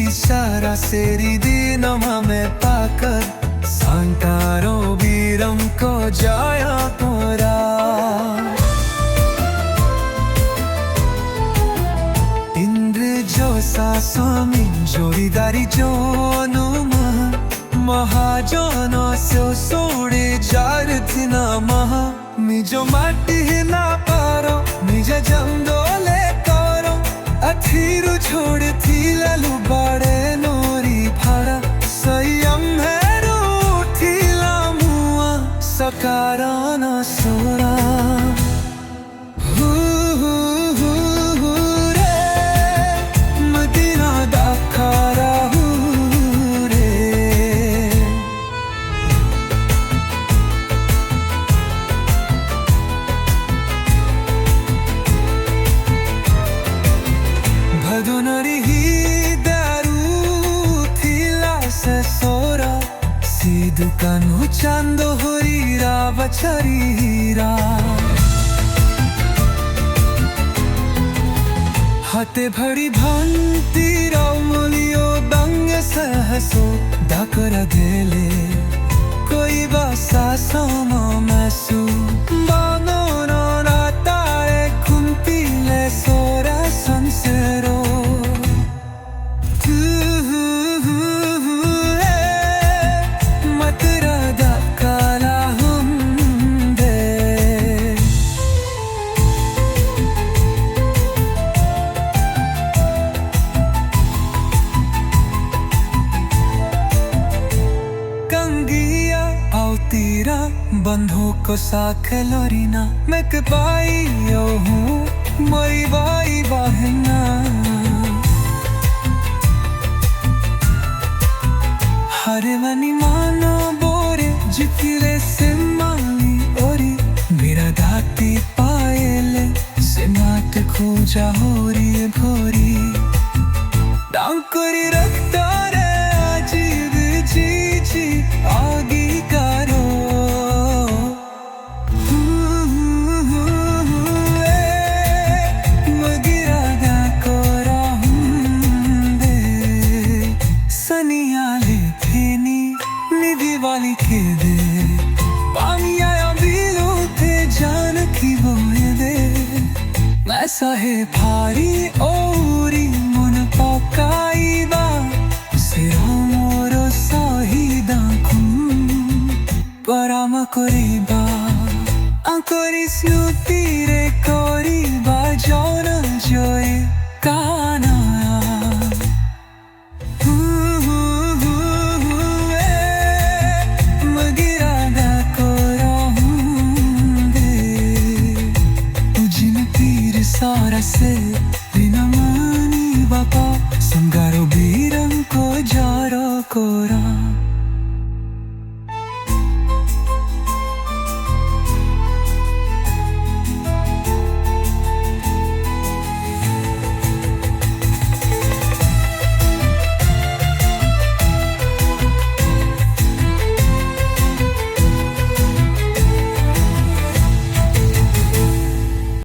Isara seri dinama me pakar Santaro biram ko jaya pora Indra josa swamin joridari jonuma Mahajana se sode jarthina maha Mijo matti na paro Mija jamdole karo Athiru chhod thilalu bade nori phara Sayam heru thilamua sakarana sora Donari hi daru thila se sora si dukan chando horira bacharira hate bhadi bhanti ramliyo dang sahso dakara dele koi basa sama masu bano na tare kumpile sora sansero बंधों को साथ लोरीना मैं कबाई हूँ मरी by बहना हरे money मानो बोरे जितिरे से माली ओरी मेरा धाती पायले से नाट खोजा होरी भोरी डांकरी रखता रे अजीब चीची आगी करो वाली के दे पानी आया बिलो थे जान की बोए दे ऐसा है भारी ओरी मन पकाई बा सिरा मोरो साहिदा कुम परामा कोरी बा अंकोरी स्नुती